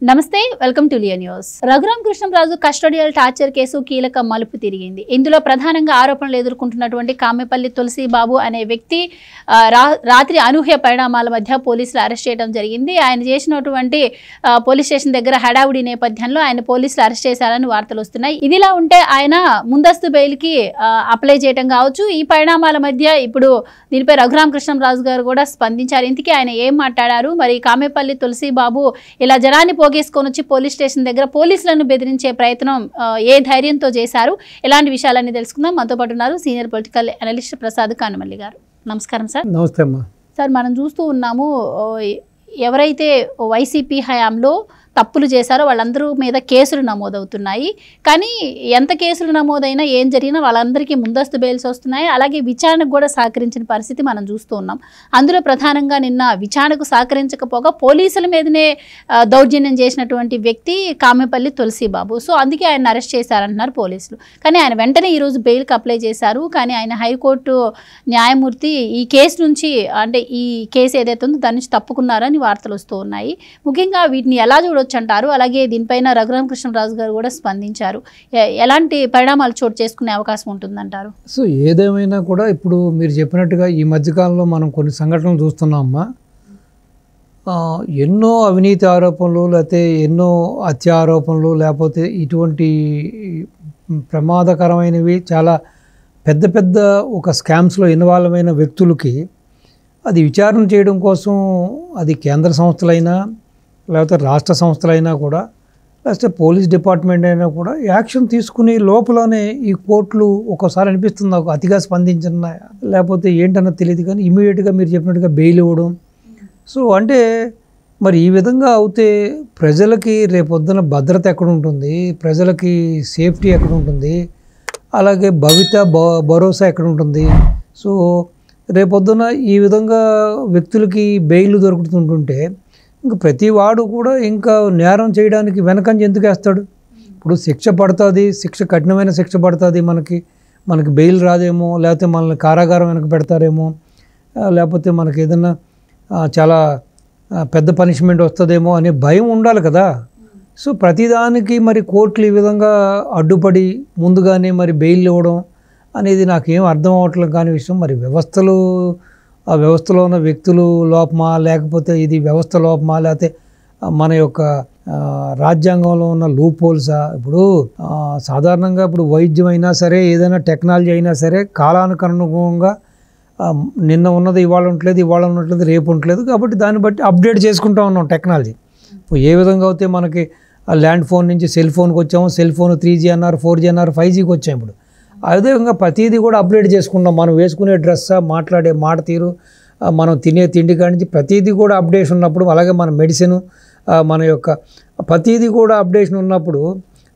నమస్తే welcome to Leo News. Raghurama Krishnamraju custodial torture case కీలక మలుపు తిరిగింది. ఇందులో ప్రధానంగా ఆరోపణలు ఎదుర్కొంటున్నటువంటి కామెపల్లి తులసిబాబు అనే వ్యక్తి రాత్రి అనూహ్య పరిణామాల మధ్య పోలీసులు అరెస్ట్ చేయడం జరిగింది. ఆయన చేసినటువంటి పోలీస్ స్టేషన్ దగ్గర హడావుడి నేపథ్యంలో ఆయన పోలీసులు అరెస్ట్ చేశారని వార్తలు వస్తున్నాయి. ఇదిలా ఉంటే ఆయన ముందస్తు బెయిల్కి అప్లై చేయడం కావచ్చు. ఈ పరిణామాల మధ్య ఇప్పుడు దీనిపై రఘురామ కృష్ణంరాజు గారు కూడా స్పందించారు. ఇంతకీ ఆయన ఏం మాట్లాడారు, మరి కామెపల్లి తులసిబాబు ఇలా జనాన్ని పోగేసుకొని వచ్చి పోలీస్ స్టేషన్ దగ్గర పోలీసులను బెదిరించే ప్రయత్నం ఏ ధైర్యంతో చేశారు, ఎలాంటి విషయాలన్నీ తెలుసుకుందాం. మనతో పాటు ఉన్నారు సీనియర్ పొలిటికల్ అనలిస్ట్ ప్రసాద్ కానమల్లి గారు. నమస్కారం సార్. నమస్తే అమ్మా. సార్, మనం చూస్తూ ఉన్నాము ఎవరైతే వైసీపీ హయాంలో తప్పులు చేశారో వాళ్ళందరూ మీద కేసులు నమోదవుతున్నాయి. కానీ ఎంత కేసులు నమోదైనా ఏం జరిగినా వాళ్ళందరికీ ముందస్తు బెయిల్స్ వస్తున్నాయి. అలాగే విచారణకు కూడా సహకరించిన పరిస్థితి మనం చూస్తూ ఉన్నాం. అందులో ప్రధానంగా నిన్న విచారణకు సహకరించకపోగా పోలీసుల మీదనే దౌర్జన్యం చేసినటువంటి వ్యక్తి కామెపల్లి తులసిబాబు. సో అందుకే ఆయన అరెస్ట్ చేశారంటున్నారు పోలీసులు. కానీ ఆయన వెంటనే ఈరోజు బెయిల్కి అప్లై చేశారు. కానీ ఆయన హైకోర్టు న్యాయమూర్తి ఈ కేసు నుంచి, అంటే ఈ కేసు ఏదైతే ఉందో దాని నుంచి తప్పుకున్నారని వార్తలు వస్తూ ఉన్నాయి. ముఖ్యంగా వీటిని ఎలా చూడొచ్చు అంటారు? అలాగే దీనిపైన రఘురామ కృష్ణంరాజు గారు కూడా స్పందించారు. ఎలాంటి పరిణామాలు చోటు చేసుకునే అవకాశం ఉంటుందంటారు? సో ఏదేమైనా కూడా ఇప్పుడు మీరు చెప్పినట్టుగా ఈ మధ్యకాలంలో మనం కొన్ని సంఘటనలు చూస్తున్నామమ్మా. ఎన్నో అవినీతి ఆరోపణలు, లేకపోతే ఎన్నో హత్య ఆరోపణలు, లేకపోతే ఇటువంటి ప్రమాదకరమైనవి చాలా పెద్ద పెద్ద ఒక స్కామ్స్లో ఇన్వాల్వ్ అయిన వ్యక్తులకి అది విచారణ చేయడం కోసం అది కేంద్ర సంస్థలైనా లేకపోతే రాష్ట్ర సంస్థలైనా కూడా, లేకపోతే పోలీస్ డిపార్ట్మెంట్ అయినా కూడా యాక్షన్ తీసుకునే లోపలనే ఈ కోర్టులు ఒక్కోసారి అనిపిస్తుంది నాకు అతిగా స్పందించిన, లేకపోతే ఏంటన్నది తెలియదు, కానీ ఇమీడియట్గా మీరు చెప్పినట్టుగా బెయిల్ ఇవ్వడం. సో అంటే మరి ఈ విధంగా అవుతే ప్రజలకి రేపొద్దున భద్రత ఎక్కడ ఉంటుంది, ప్రజలకి సేఫ్టీ ఎక్కడ ఉంటుంది, అలాగే భరోసా ఎక్కడ ఉంటుంది? సో రేపొద్దున ఈ విధంగా వ్యక్తులకి బెయిల్ దొరుకుతుంటుంటే ఇంకా ప్రతి వాడు కూడా ఇంకా నేరం చేయడానికి వెనకంజ ఎందుకు వేస్తాడు? ఇప్పుడు శిక్ష పడుతుంది, కఠినమైన శిక్ష పడుతుంది, మనకి బెయిల్ రాదేమో, లేకపోతే మనల్ని కారాగారం వెనక పెడతారేమో, లేకపోతే మనకి ఏదైనా చాలా పెద్ద పనిష్మెంట్ వస్తుందేమో అనే భయం ఉండాలి కదా. సో ప్రతిదానికి మరి కోర్టులు ఈ విధంగా అడ్డుపడి ముందుగానే మరి బెయిల్ ఇవ్వడం అనేది నాకేం అర్థం అవ్వట్లేదు కాని విషయం. మరి ఆ వ్యవస్థలో ఉన్న వ్యక్తులు లోపమా, లేకపోతే ఇది వ్యవస్థ లోపమా, లేకపోతే మన యొక్క రాజ్యాంగంలో ఉన్న లూప్ హోల్సా? ఇప్పుడు సాధారణంగా ఇప్పుడు వైద్యం అయినా సరే, ఏదైనా టెక్నాలజీ అయినా సరే కాలానుగుణంగా నిన్న ఉన్నది ఇవాళ ఉండట్లేదు, ఇవాళ ఉండట్లేదు, రేపు ఉండట్లేదు. కాబట్టి దాన్ని బట్టి అప్డేట్ చేసుకుంటూ ఉన్నాం టెక్నాలజీ. ఇప్పుడు ఏ విధంగా అయితే మనకి ల్యాండ్ ఫోన్ నుంచి సెల్ ఫోన్కి వచ్చాము, సెల్ ఫోన్ 3G అన్నారు, 4G అన్నారు, 5Gకి వచ్చాము. ఇప్పుడు అదేవిధంగా ప్రతిదీ కూడా అప్డేట్ చేసుకుంటాం. మనం వేసుకునే డ్రెస్సా, మాట్లాడే మాట తీరు, మనం తినే తిండి కాడి నుంచి ప్రతిదీ కూడా అప్డేషన్ ఉన్నప్పుడు, అలాగే మన మెడిసిన్, మన యొక్క ప్రతిదీ కూడా అప్డేషన్ ఉన్నప్పుడు,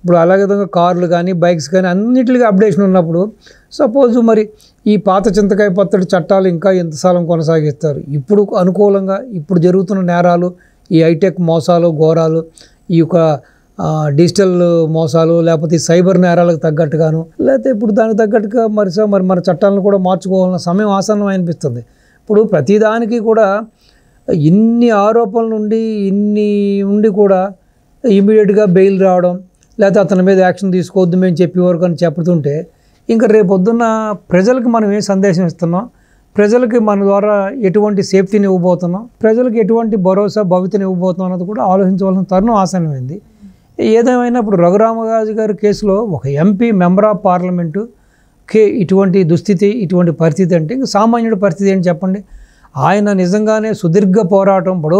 ఇప్పుడు అలాగే విధంగా కార్లు కానీ బైక్స్ కానీ అన్నిటికీ అప్డేషన్ ఉన్నప్పుడు సపోజ్ మరి ఈ పాత చింతకాయ పచ్చడి చట్టాలు ఇంకా ఎంతకాలం కొనసాగిస్తారు? ఇప్పుడు అనుకూలంగా ఇప్పుడు జరుగుతున్న నేరాలు, ఈ హైటెక్ మోసాలు, ఘోరాలు, ఈ యొక్క డిజిటల్ మోసాలు, లేకపోతే సైబర్ నేరాలకు తగ్గట్టుగాను, లేకపోతే ఇప్పుడు దానికి తగ్గట్టుగా మరి మన చట్టాలను కూడా మార్చుకోవాలన్న సమయం ఆసన్నం అనిపిస్తుంది. ఇప్పుడు ప్రతిదానికి కూడా ఇన్ని ఆరోపణలు ఉండి కూడా ఇమీడియట్గా బెయిల్ రావడం, లేకపోతే అతని మీద యాక్షన్ తీసుకోవద్దు మేము చెప్పేవారు అని చెప్తుంటే ఇంకా రేపొద్దున్న ప్రజలకు మనం ఏం సందేశం ఇస్తున్నాం, ప్రజలకి మన ద్వారా ఎటువంటి సేఫ్టీని ఇవ్వబోతున్నాం, ప్రజలకు ఎటువంటి భరోసా భవితని ఇవ్వబోతున్నాం అన్నది కూడా ఆలోచించవలసిన తరుణం ఆసన్నమైంది. ఏదేమైనా ఇప్పుడు రఘురామరాజు గారి కేసులో ఒక ఎంపీ మెంబర్ ఆఫ్ పార్లమెంటు ఇటువంటి దుస్థితి, ఇటువంటి పరిస్థితి అంటే ఇంకా సామాన్యుడి పరిస్థితి ఏంటి చెప్పండి? ఆయన నిజంగానే సుదీర్ఘ పోరాటం. ఇప్పుడు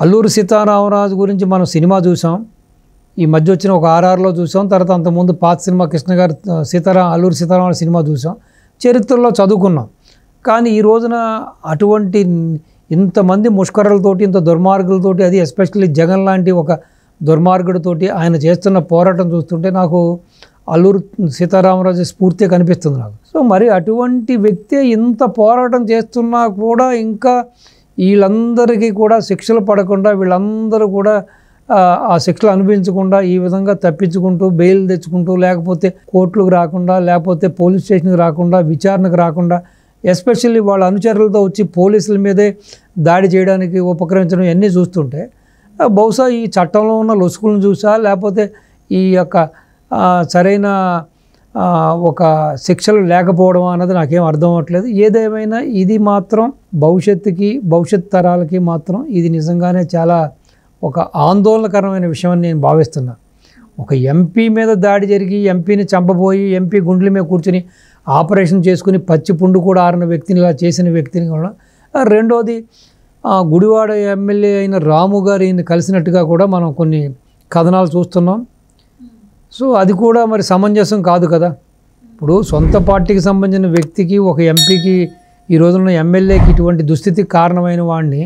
అల్లూరి సీతారామరాజు గురించి మనం సినిమా చూసాం, ఈ మధ్య వచ్చిన ఒక RRలో చూసాం, తర్వాత అంతకుముందు పాత సినిమా కృష్ణ గారు అల్లూరి సీతారామరాజు సినిమా చూసాం, చరిత్రలో చదువుకున్నాం. కానీ ఈ రోజున అటువంటి ఇంతమంది ముష్కరులతోటి, ఇంత దుర్మార్గులతోటి, అది ఎస్పెషల్లీ జగన్ లాంటి ఒక దుర్మార్గుడితోటి ఆయన చేస్తున్న పోరాటం చూస్తుంటే నాకు అల్లూరు సీతారామరాజు స్ఫూర్తి కనిపిస్తుంది నాకు. సో మరి అటువంటి వ్యక్తి ఇంత పోరాటం చేస్తున్నా కూడా ఇంకా వీళ్ళందరికీ కూడా శిక్షలు పడకుండా, వీళ్ళందరూ కూడా ఆ శిక్షలు అనుభవించకుండా ఈ విధంగా తప్పించుకుంటూ బెయిల్ తెచ్చుకుంటూ, లేకపోతే కోర్టులకు రాకుండా, లేకపోతే పోలీస్ స్టేషన్కి రాకుండా, విచారణకు రాకుండా, ఎస్పెషల్లీ వాళ్ళ అనుచరులతో వచ్చి పోలీసుల మీదే దాడి చేయడానికి ఉపక్రమించడం ఇవన్నీ చూస్తుంటే బహుశా ఈ చట్టంలో ఉన్న లొసుకులను చూసా, లేకపోతే ఈ యొక్క సరైన ఒక శిక్షలు లేకపోవడం అన్నది నాకేం అర్థం అవ్వట్లేదు. ఏదేమైనా ఇది మాత్రం భవిష్యత్ తరాలకి మాత్రం ఇది నిజంగానే చాలా ఒక ఆందోళనకరమైన విషయం అని నేను భావిస్తున్నా. ఒక ఎంపీ మీద దాడి జరిగి ఎంపీని చంపబోయి ఎంపీ గుండెల మీద కూర్చుని ఆపరేషన్ చేసుకుని పచ్చి పుండు కూడా ఆరిన వ్యక్తిని ఇలా చేసిన వ్యక్తిని కూడా, రెండోది గుడివాడ ఎమ్మెల్యే అయిన రాము గారు ఈయన కలిసినట్టుగా కూడా మనం కొన్ని కథనాలు చూస్తున్నాం. సో అది కూడా మరి సమంజసం కాదు కదా. ఇప్పుడు సొంత పార్టీకి సంబంధించిన వ్యక్తికి, ఒక ఎంపీకి, ఈ రోజున ఎమ్మెల్యేకి ఇటువంటి దుస్థితికి కారణమైన వాడిని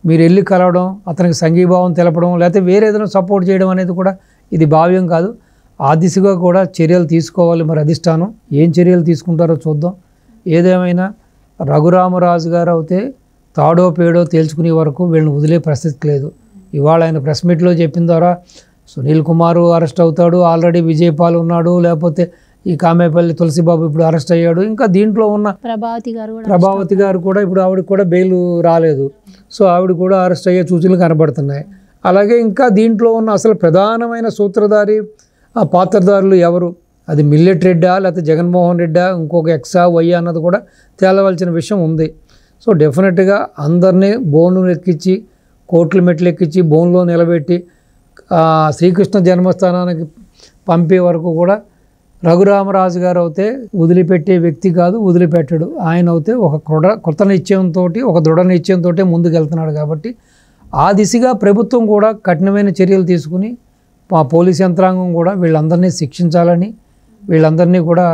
మీరు వెళ్ళి కలవడం, అతనికి సంఘీభావం తెలపడం, లేకపోతే వేరే ఏదైనా సపోర్ట్ చేయడం అనేది కూడా ఇది భావ్యం కాదు. ఆ దిశగా కూడా చర్యలు తీసుకోవాలి. మరి అధిష్టానం ఏం చర్యలు తీసుకుంటారో చూద్దాం. ఏదేమైనా రఘురామరాజు గారు అయితే తాడో పేడో తేల్చుకునే వరకు వీళ్ళని వదిలే పరిస్థితి లేదు. ఇవాళ ఆయన ప్రెస్ మీట్లో చెప్పిన ద్వారా సునీల్ కుమార్ అరెస్ట్ అవుతాడు, ఆల్రెడీ విజయపాల్ ఉన్నాడు, లేకపోతే ఈ కామేపల్లి తులసిబాబు ఇప్పుడు అరెస్ట్ అయ్యాడు, ఇంకా దీంట్లో ఉన్న ప్రభావతి గారు కూడా ఇప్పుడు ఆవిడకి కూడా బెయిల్ రాలేదు. సో ఆవిడ కూడా అరెస్ట్ అయ్యే సూచనలు కనబడుతున్నాయి. అలాగే ఇంకా దీంట్లో ఉన్న అసలు ప్రధానమైన సూత్రధారి పాత్రధారులు ఎవరు, అది మిల్లెట్ రెడ్డా లేకపోతే జగన్మోహన్ రెడ్డా, ఇంకొక ఎక్సా వయ్యా అన్నది కూడా తేలవలసిన విషయం ఉంది. సో డెఫినెట్గా అందరినీ బోన్లు ఎక్కించి, కోట్ల మెట్లు ఎక్కించి బోన్లో నిలబెట్టి శ్రీకృష్ణ జన్మస్థానానికి పంపే వరకు కూడా రఘురామరాజు గారు అయితే వదిలిపెట్టే వ్యక్తి కాదు, వదిలిపెట్టడు. ఆయన అయితే ఒక కృత నిశ్చయంతో, ఒక దృఢ నిశ్చయంతో ముందుకు వెళ్తున్నాడు. కాబట్టి ఆ దిశగా ప్రభుత్వం కూడా కఠినమైన చర్యలు తీసుకుని పోలీస్ యంత్రాంగం కూడా వీళ్ళందరినీ శిక్షించాలని, వీళ్ళందరినీ కూడా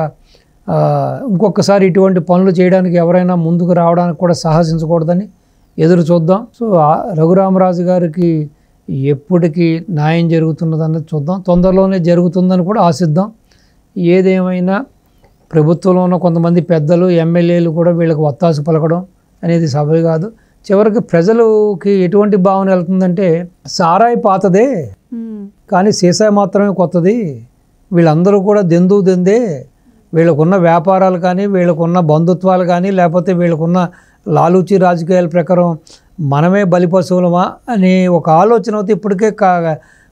ఇంకొకసారి ఇటువంటి పనులు చేయడానికి ఎవరైనా ముందుకు రావడానికి కూడా సాహసించకూడదని ఎదురు చూద్దాం. సో రఘురామరాజు గారికి ఎప్పటికీ న్యాయం జరుగుతున్నదన్నది చూద్దాం. తొందరలోనే జరుగుతుందని కూడా ఆశిద్దాం. ఏదేమైనా ప్రభుత్వంలో ఉన్న కొంతమంది పెద్దలు, ఎమ్మెల్యేలు కూడా వీళ్ళకి ఒత్తాసు పలకడం అనేది సభ కాదు. చివరికి ప్రజలకి ఎటువంటి భావన వెళ్తుందంటే, సారాయి పాతదే కానీ సీసాయి మాత్రమే కొత్తది, వీళ్ళందరూ కూడా దెందే, వీళ్ళకున్న వ్యాపారాలు కానీ, వీళ్ళకున్న బంధుత్వాలు కానీ, లేకపోతే వీళ్ళకున్న లాలూచి రాజకీయాల ప్రకారం మనమే బలిపశువులమా అనే ఒక ఆలోచన అయితే ఇప్పటికే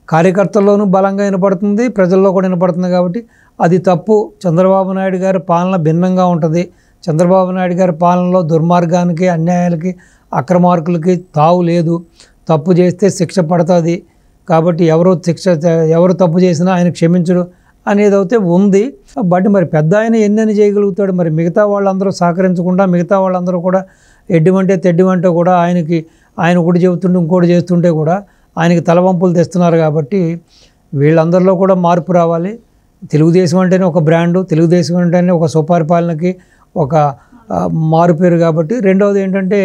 కార్యకర్తల్లోనూ బలంగా వినపడుతుంది, ప్రజల్లో కూడా వినపడుతుంది. కాబట్టి అది తప్పు. చంద్రబాబు నాయుడు గారి పాలన భిన్నంగా ఉంటుంది. చంద్రబాబు నాయుడు గారి పాలనలో దుర్మార్గానికి, అన్యాయాలకి, అక్రమార్కులకి తావు లేదు. తప్పు చేస్తే శిక్ష పడుతుంది. కాబట్టి ఎవరు తప్పు చేసినా ఆయన క్షమించడు అనేది అయితే ఉంది. బట్ మరి పెద్ద ఆయన ఎన్నని చేయగలుగుతాడు. మరి మిగతా వాళ్ళందరూ సహకరించకుండా, మిగతా వాళ్ళందరూ కూడా ఎడ్డిమంటే తెడ్డిమంటే కూడా ఆయన ఒకటి చెబుతుంటే ఇంకోటి చేస్తుంటే కూడా ఆయనకి తలవంపులు తెస్తున్నారు. కాబట్టి వీళ్ళందరిలో కూడా మార్పు రావాలి. తెలుగుదేశం అంటేనే ఒక బ్రాండు, తెలుగుదేశం అంటేనే ఒక సుపరిపాలనకి ఒక మారుపేరు. కాబట్టి రెండవది ఏంటంటే,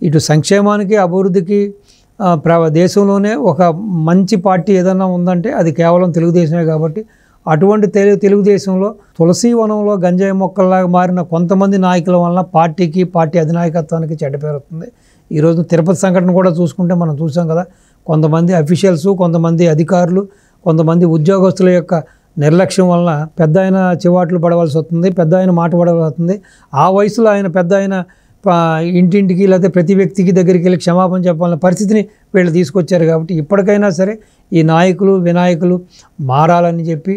ఇటు సంక్షేమానికి, అభివృద్ధికి దేశంలోనే ఒక మంచి పార్టీ ఏదన్నా ఉందంటే అది కేవలం తెలుగుదేశమే. కాబట్టి అటువంటి తెలుగుదేశంలో తులసి వనంలో గంజాయి మొక్కల్లాగా మారిన కొంతమంది నాయకుల వలన పార్టీ అధినాయకత్వానికి చెడ్డ పేరు వస్తుంది. ఈరోజు తిరుపతి సంఘటన కూడా చూసుకుంటే మనం చూసాం కదా, కొంతమంది అఫీషియల్స్, కొంతమంది అధికారులు, కొంతమంది ఉద్యోగస్తుల యొక్క నిర్లక్ష్యం వలన పెద్ద ఆయన చివాట్లు పడవలసి వస్తుంది, పెద్ద ఆయన మాట పడవలసి వస్తుంది. ఆ వయసులో ఆయన పెద్ద ఆయన ఇంటింటికి లేకపోతే ప్రతి వ్యక్తికి దగ్గరికి వెళ్ళి క్షమాపణ చెప్పాలన్న పరిస్థితిని వీళ్ళు తీసుకొచ్చారు. కాబట్టి ఇప్పటికైనా సరే ఈ నాయకులు, వినాయకులు మారాలని చెప్పి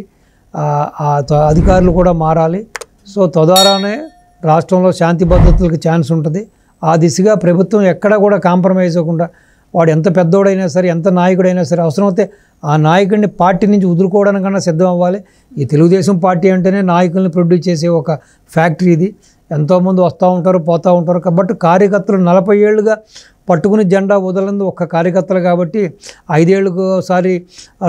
అధికారులు కూడా మారాలి. సో తద్వారానే రాష్ట్రంలో శాంతి భద్రతలకు ఛాన్స్ ఉంటుంది. ఆ దిశగా ప్రభుత్వం ఎక్కడా కూడా కాంప్రమైజ్ అవ్వకుండా, వాడు ఎంత పెద్దోడైనా సరే, ఎంత నాయకుడైనా సరే, అవసరమైతే ఆ నాయకుడిని పార్టీ నుంచి వదులుకోవడానికన్నా సిద్ధం అవ్వాలి. ఈ తెలుగుదేశం పార్టీ అంటేనే నాయకుల్ని ప్రొడ్యూస్ చేసే ఒక ఫ్యాక్టరీ ఇది. ఎంతోమంది వస్తూ ఉంటారు, పోతూ ఉంటారు. కాబట్టి కార్యకర్తలు 40 ఏళ్ళుగా పట్టుకుని జెండా వదలంది ఒక్క కార్యకర్తలు. కాబట్టి 5 ఏళ్ళకోసారి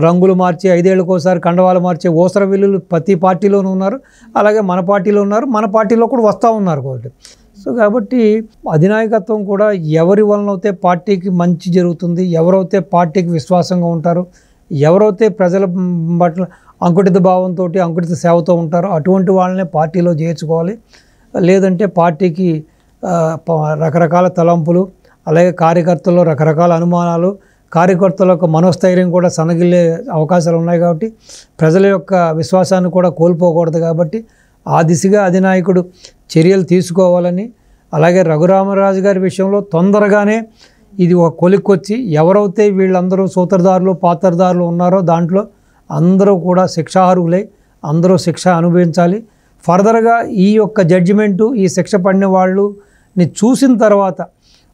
రంగులు మార్చి, 5 ఏళ్ళకోసారి కండవాలు మార్చే ఓసర విల్లులు ప్రతి పార్టీలోనూ ఉన్నారు. అలాగే మన పార్టీలో ఉన్నారు, మన పార్టీలో కూడా వస్తూ ఉన్నారు. కాబట్టి కాబట్టి అధినాయకత్వం కూడా ఎవరి వలన అయితే పార్టీకి మంచి జరుగుతుంది, ఎవరైతే పార్టీకి విశ్వాసంగా ఉంటారు, ఎవరైతే ప్రజల పట్ల అంకుటిత భావంతో, అంకుటిత సేవతో ఉంటారో అటువంటి వాళ్ళనే పార్టీలో చేర్చుకోవాలి. లేదంటే పార్టీకి రకరకాల తలంపులు, అలాగే కార్యకర్తల్లో రకరకాల అనుమానాలు, కార్యకర్తల యొక్క మనోస్థైర్యం కూడా సన్నగిల్లే అవకాశాలు ఉన్నాయి. కాబట్టి ప్రజల యొక్క విశ్వాసాన్ని కూడా కోల్పోకూడదు. కాబట్టి ఆ దిశగా అధినాయకుడు చర్యలు తీసుకోవాలని, అలాగే రఘురామరాజు గారి విషయంలో తొందరగానే ఇది ఒక కొలిక్కొచ్చి ఎవరైతే వీళ్ళందరూ సూత్రధారులు పాత్రధారులు ఉన్నారో దాంట్లో అందరూ కూడా శిక్షార్హులై అందరూ శిక్ష అనుభవించాలి. ఫర్దర్గా ఈ యొక్క జడ్జిమెంటు ఈ శిక్ష పడిన వాళ్ళని చూసిన తర్వాత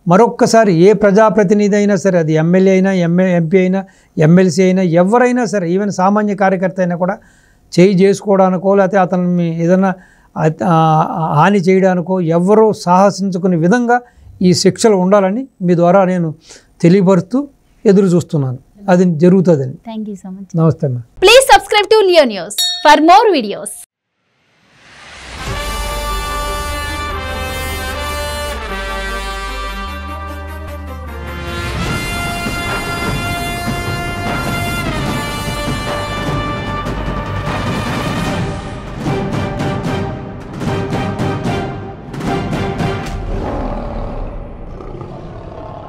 మరొక్కసారి ఏ ప్రజాప్రతినిధి అయినా సరే, అది ఎమ్మెల్యే అయినా ఎంపీ అయినా ఎమ్మెల్సీ అయినా ఎవరైనా సరే, ఈవెన్ సామాన్య కార్యకర్త అయినా కూడా చేయి చేసుకోవడానికో లేకపోతే అతన్ని ఏదైనా హాని చేయడానికో ఎవరూ సాహసించుకునే విధంగా ఈ శిక్షలు ఉండాలని మీ ద్వారా నేను తెలియపరుస్తూ ఎదురు చూస్తున్నాను. అది జరుగుతుందని. Thank you so much. నమస్తే అమ్మా. Please subscribe to Leo news for more videos.